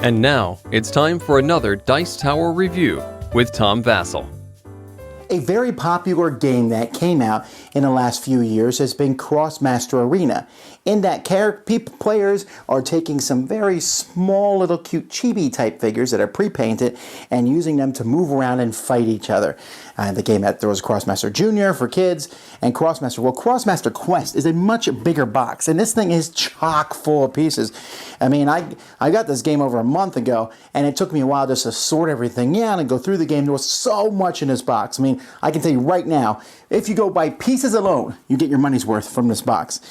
And now, it's time for another Dice Tower review with Tom Vasel. A very popular game that came out in the last few years has been Krosmaster Arena. In that, players are taking some very small little cute chibi type figures that are pre-painted and using them to move around and fight each other. The game there was Krosmaster Jr. for kids and Krosmaster Quest is a much bigger box, and this thing is chock full of pieces. I mean, I got this game over a month ago, and it took me a while just to sort everything out and go through the game. There was so much in this box. I mean, I can tell you right now, if you go by pieces alone, you get your money's worth from this box.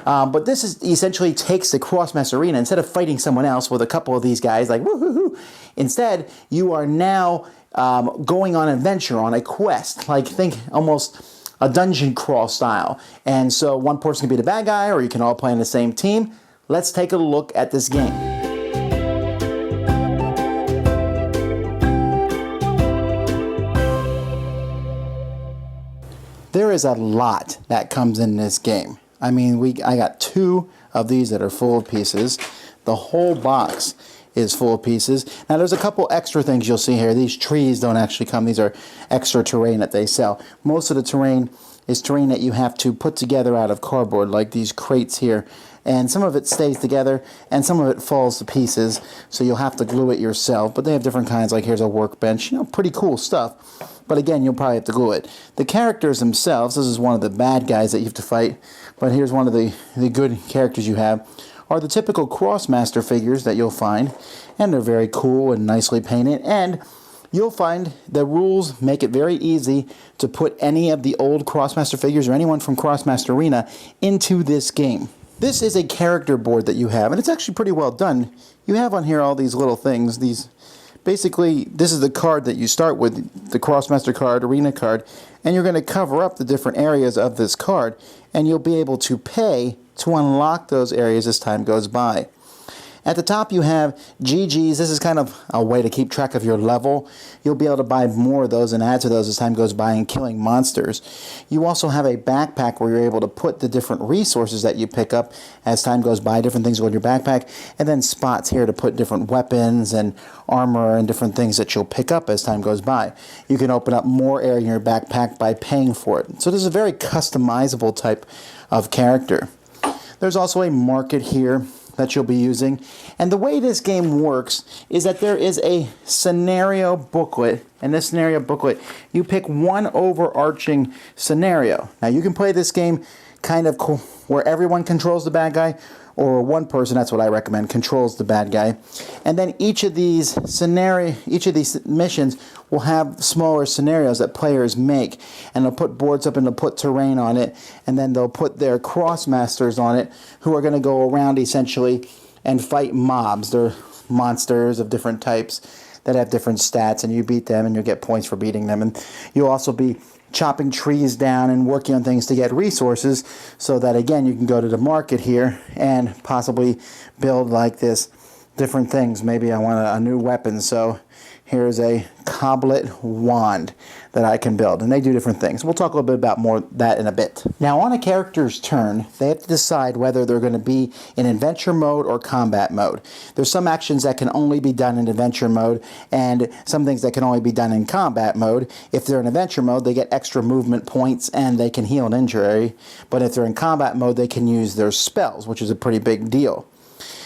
But this is essentially takes the Krosmaster Arena. Instead of fighting someone else with a couple of these guys, like woohoo, instead you are now going on an adventure, on a quest. Like think almost a dungeon crawl style. And so one person can be the bad guy, or you can all play on the same team. Let's take a look at this game. There is a lot that comes in this game. I mean, I got 2 of these that are full of pieces. The whole box is full of pieces. Now, there's a couple extra things you'll see here. These trees don't actually come. These are extra terrain that they sell. Most of the terrain is terrain that you have to put together out of cardboard, like these crates here. And some of it stays together, and some of it falls to pieces, so you'll have to glue it yourself. But they have different kinds, like here's a workbench. You know, pretty cool stuff. But again, you'll probably have to glue it. The characters themselves, this is one of the bad guys that you have to fight, but here's one of the good characters you have, are the typical Krosmaster figures that you'll find, and they're very cool and nicely painted, and you'll find the rules make it very easy to put any of the old Krosmaster figures or anyone from Krosmaster Arena into this game. This is a character board that you have, and it's actually pretty well done. You have on here all these little things. Basically, this is the card that you start with, the Krosmaster card, Arena card, and you're going to cover up the different areas of this card, and you'll be able to pay to unlock those areas as time goes by. At the top you have GGs. This is kind of a way to keep track of your level. You'll be able to buy more of those and add to those as time goes by in killing monsters. You also have a backpack where you're able to put the different resources that you pick up as time goes by. Different things go in your backpack. And then spots here to put different weapons and armor and different things that you'll pick up as time goes by. You can open up more area in your backpack by paying for it. So this is a very customizable type of character. There's also a market here that you'll be using. And the way this game works is that there is a scenario booklet. And this scenario booklet, you pick one overarching scenario. Now you can play this game kind of where everyone controls the bad guy, or one person, that's what I recommend, controls the bad guy. And then each of these missions will have smaller scenarios that players make. And they'll put boards up and they'll put terrain on it. And then they'll put their Krosmasters on it, who are going to go around essentially and fight mobs. They're monsters of different types that have different stats, and you beat them and you'll get points for beating them. And you'll also be chopping trees down and working on things to get resources, so that again you can go to the market here and possibly build like this different things. Maybe I want a new weapon, so here's a coblet wand that I can build, and they do different things. We'll talk a little bit about more of that in a bit. Now, on a character's turn, they have to decide whether they're going to be in adventure mode or combat mode. There's some actions that can only be done in adventure mode, and some things that can only be done in combat mode. If they're in adventure mode, they get extra movement points and they can heal an injury, but if they're in combat mode, they can use their spells, which is a pretty big deal.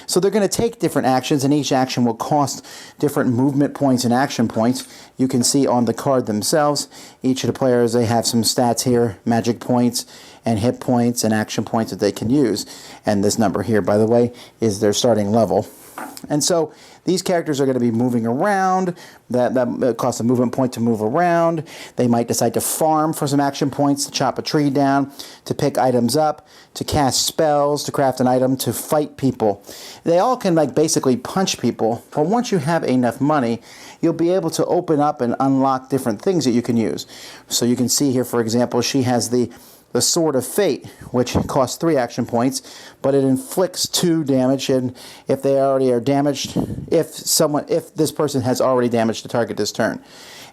So they're going to take different actions, and each action will cost different movement points and action points. You can see on the card themselves, each of the players, they have some stats here, magic points and hit points and action points that they can use. And this number here, by the way, is their starting level. And so these characters are going to be moving around. That costs a movement point to move around. They might decide to farm for some action points, to chop a tree down, to pick items up, to cast spells, to craft an item, to fight people. They all can basically punch people, but once you have enough money, you'll be able to open up and unlock different things that you can use. So you can see here, for example, she has the Sword of Fate, which costs 3 action points, but it inflicts 2 damage, and if they already are damaged, if this person has already damaged the target this turn.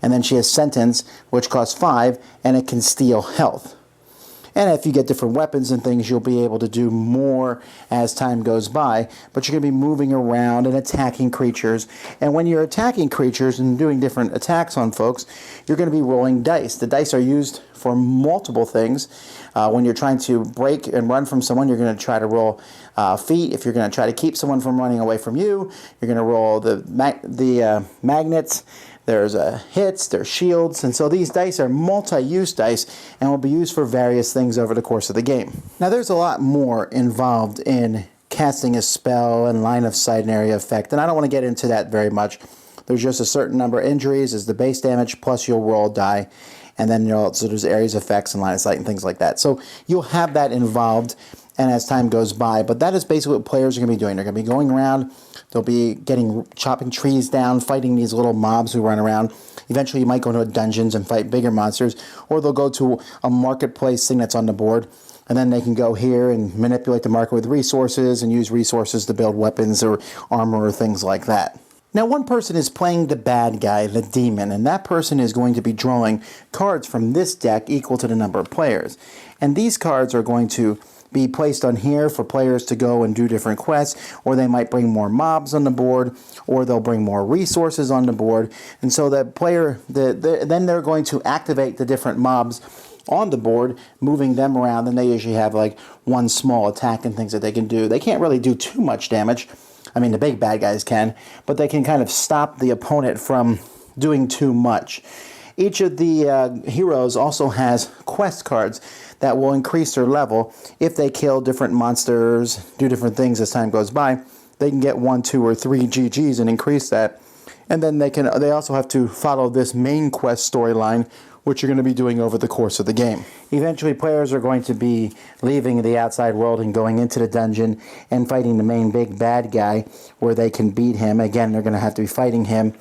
And then she has Sentence, which costs 5, and it can steal health. And if you get different weapons and things, you'll be able to do more as time goes by. But you're going to be moving around and attacking creatures. And when you're attacking creatures and doing different attacks on folks, you're going to be rolling dice. The dice are used for multiple things. When you're trying to break and run from someone, you're going to try to roll feet. If you're going to try to keep someone from running away from you, you're going to roll the magnets. There's hits, there's shields, and so these dice are multi-use dice and will be used for various things over the course of the game. Now there's a lot more involved in casting a spell and line of sight and area effect, and I don't want to get into that very much. There's just a certain number of injuries as the base damage, plus you'll roll die, and then so there's areas effects and line of sight and things like that. So you'll have that involved and as time goes by, but that is basically what players are going to be doing. They're going to be going around, they'll be chopping trees down, fighting these little mobs who run around. Eventually you might go into dungeons and fight bigger monsters, or they'll go to a marketplace thing that's on the board, and then they can go here and manipulate the market with resources and use resources to build weapons or armor or things like that. Now one person is playing the bad guy, the demon, and that person is going to be drawing cards from this deck equal to the number of players. And these cards are going to be placed on here for players to go and do different quests, or they might bring more mobs on the board, or they'll bring more resources on the board. And so the player, then they're going to activate the different mobs on the board, moving them around, and they usually have like one small attack and things that they can do. They can't really do too much damage. I mean, the big bad guys can, but they can kind of stop the opponent from doing too much. Each of the heroes also has quest cards that will increase their level if they kill different monsters, do different things as time goes by. They can get 1, 2, or 3 GGs and increase that. And then they also have to follow this main quest storyline, which you're going to be doing over the course of the game. Eventually, players are going to be leaving the outside world and going into the dungeon and fighting the main big bad guy where they can beat him. Again, they're going to have to be fighting him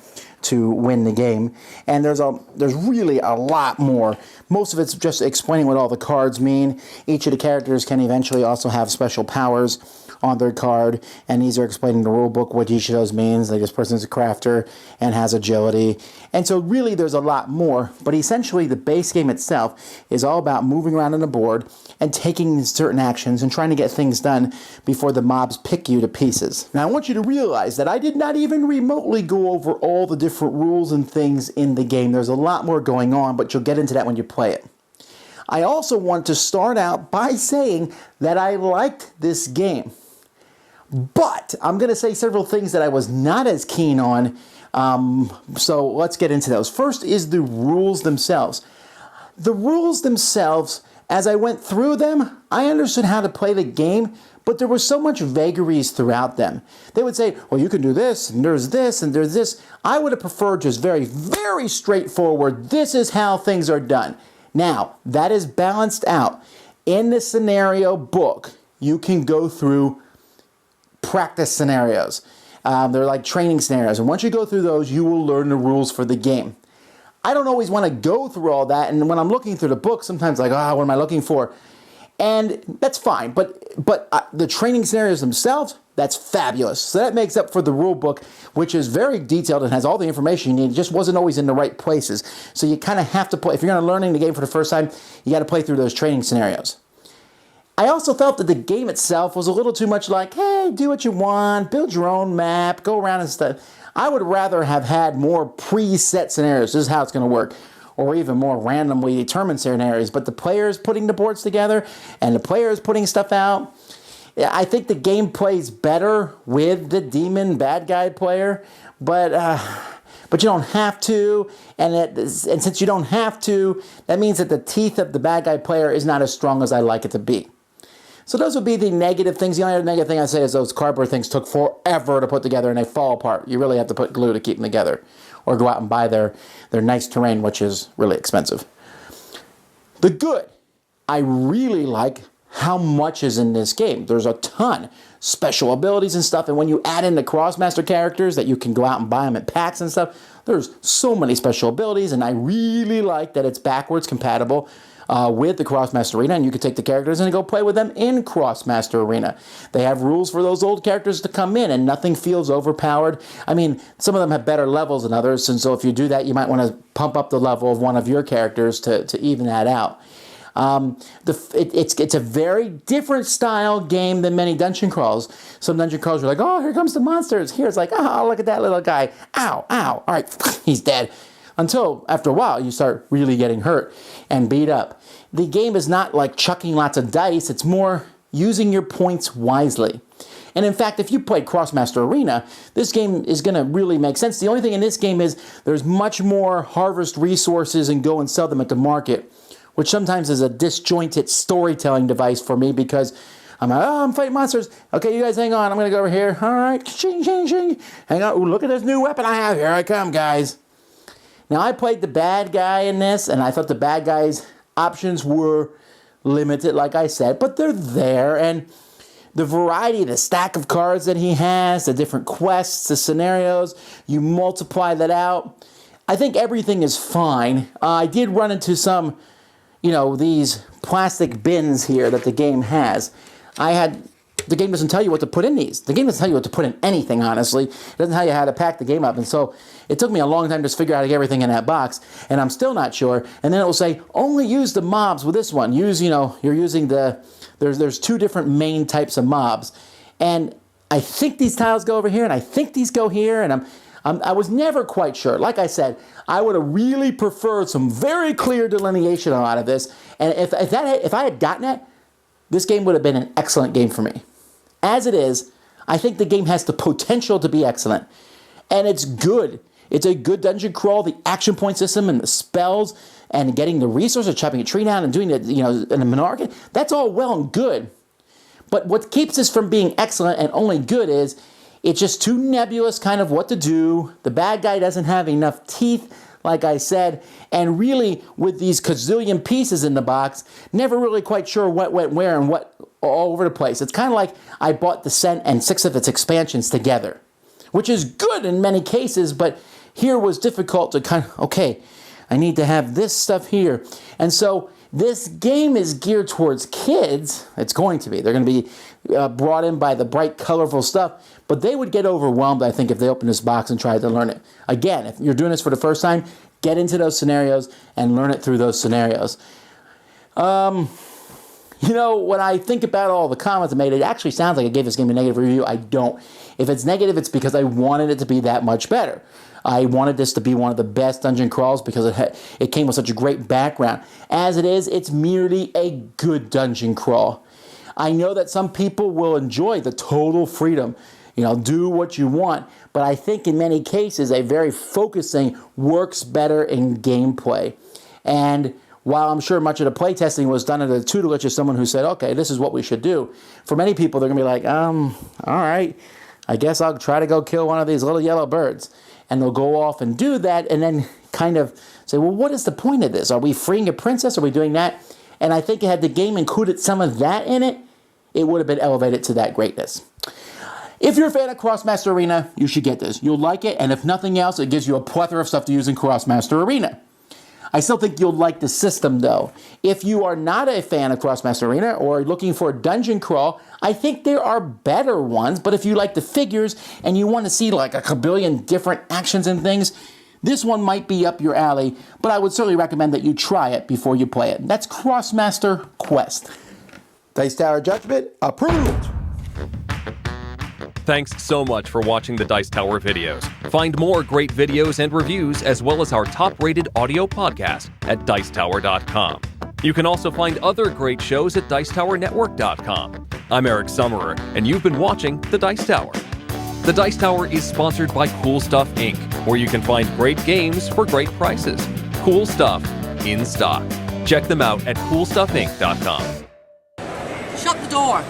to win the game. And there's really a lot more. Most of it's just explaining what all the cards mean. Each of the characters can eventually also have special powers on their card, and these are explaining the rule book, what each of those means. Like this person's a crafter and has agility. And so really there's a lot more, but essentially the base game itself is all about moving around on the board and taking certain actions and trying to get things done before the mobs pick you to pieces. Now I want you to realize that I did not even remotely go over all the different rules and things in the game. There's a lot more going on, but you'll get into that when you play it. I also want to start out by saying that I liked this game. But I'm going to say several things that I was not as keen on, so let's get into those. First is the rules themselves. The rules themselves, as I went through them, I understood how to play the game, but there was so much vagaries throughout them. They would say, well, you can do this, and there's this, and there's this. I would have preferred just very, very straightforward, this is how things are done. Now, that is balanced out. In the scenario book, you can go through practice scenarios. They're like training scenarios. And once you go through those, you will learn the rules for the game. I don't always want to go through all that. And when I'm looking through the book, sometimes like, what am I looking for? And that's fine. But the training scenarios themselves, that's fabulous. So that makes up for the rule book, which is very detailed and has all the information you need. It just wasn't always in the right places. So you kind of have to play. If you're going to learning the game for the first time, you got to play through those training scenarios. I also felt that the game itself was a little too much like, hey, do what you want, build your own map, go around and stuff. I would rather have had more preset scenarios. This is how it's going to work. Or even more randomly determined scenarios. But the players putting the boards together and the players putting stuff out, I think the game plays better with the demon bad guy player. But you don't have to, and since you don't have to, that means that the teeth of the bad guy player is not as strong as I like it to be. So those would be the negative things. The only other negative thing I say is those cardboard things took forever to put together and they fall apart. You really have to put glue to keep them together or go out and buy their nice terrain, which is really expensive. The good, I really like how much is in this game. There's a ton. Special abilities and stuff, and when you add in the Krosmaster characters that you can go out and buy them at packs and stuff, there's so many special abilities, and I really like that it's backwards compatible with the Krosmaster Arena, and you can take the characters and go play with them in Krosmaster Arena. They have rules for those old characters to come in, and nothing feels overpowered. I mean, some of them have better levels than others, and so if you do that, you might want to pump up the level of one of your characters to even that out. It's a very different style game than many dungeon crawls. Some dungeon crawls are like, oh, here comes the monsters. Here it's like, oh, look at that little guy. Ow, ow. All right, he's dead. Until, after a while, you start really getting hurt and beat up. The game is not like chucking lots of dice. It's more using your points wisely. And in fact, if you played Krosmaster Arena, this game is going to really make sense. The only thing in this game is there's much more harvest resources and go and sell them at the market, which sometimes is a disjointed storytelling device for me because I'm like, oh, I'm fighting monsters. Okay, you guys hang on. I'm going to go over here. All right, shing, shing, shing. Hang on. Ooh, look at this new weapon I have. Here I come, guys. Now, I played the bad guy in this, and I thought the bad guy's options were limited, like I said, but they're there, and the variety, the stack of cards that he has, the different quests, the scenarios, you multiply that out. I think everything is fine. I did run into some, these plastic bins here that the game has. The game doesn't tell you what to put in these. The game doesn't tell you what to put in anything, honestly. It doesn't tell you how to pack the game up. And so it took me a long time to figure out how to get everything in that box, and I'm still not sure. And then it will say, only use the mobs with this one. You're using there's two different main types of mobs. And I think these tiles go over here, and I think these go here, and I was never quite sure. Like I said, I would have really preferred some very clear delineation on a lot of this. And if I had gotten it, this game would have been an excellent game for me. As it is, I think the game has the potential to be excellent. And it's good. It's a good dungeon crawl. The action point system and the spells and getting the resources, chopping a tree down and doing it, in a monarchy, that's all well and good. But what keeps this from being excellent and only good is it's just too nebulous kind of what to do. The bad guy doesn't have enough teeth, like I said, and really with these gazillion pieces in the box, never really quite sure what went where and what all over the place. It's kind of like I bought Descent and 6 of its expansions together, which is good in many cases, but here was difficult to kind of, okay, I need to have this stuff here. And so this game is geared towards kids. It's going to be. They're going to be brought in by the bright, colorful stuff, but they would get overwhelmed, I think, if they opened this box and tried to learn it. Again, if you're doing this for the first time, get into those scenarios and learn it through those scenarios. When I think about all the comments I made, it actually sounds like I gave this game a negative review. I don't. If it's negative, it's because I wanted it to be that much better. I wanted this to be one of the best dungeon crawls because it came with such a great background. As it is, it's merely a good dungeon crawl. I know that some people will enjoy the total freedom, do what you want, but I think in many cases a very focusing works better in gameplay. And while I'm sure much of the playtesting was done under the tutelage of someone who said, okay, this is what we should do, for many people they're going to be like, all right, I guess I'll try to go kill one of these little yellow birds. And they'll go off and do that and then kind of say, well, what is the point of this? Are we freeing a princess? Are we doing that? And I think had the game included some of that in it, it would have been elevated to that greatness. If you're a fan of Krosmaster Arena, you should get this. You'll like it, and if nothing else, it gives you a plethora of stuff to use in Krosmaster Arena. I still think you'll like the system, though. If you are not a fan of Krosmaster Arena or looking for a dungeon crawl, I think there are better ones, but if you like the figures and you want to see like a kabillion different actions and things, this one might be up your alley, but I would certainly recommend that you try it before you play it. That's Krosmaster Quest. Dice Tower Judgment approved! Thanks so much for watching the Dice Tower videos. Find more great videos and reviews, as well as our top-rated audio podcast at Dicetower.com. You can also find other great shows at Dicetowernetwork.com. I'm Eric Summerer, and you've been watching The Dice Tower. The Dice Tower is sponsored by Cool Stuff Inc., where you can find great games for great prices. Cool stuff in stock. Check them out at CoolStuffInc.com. Shut the door.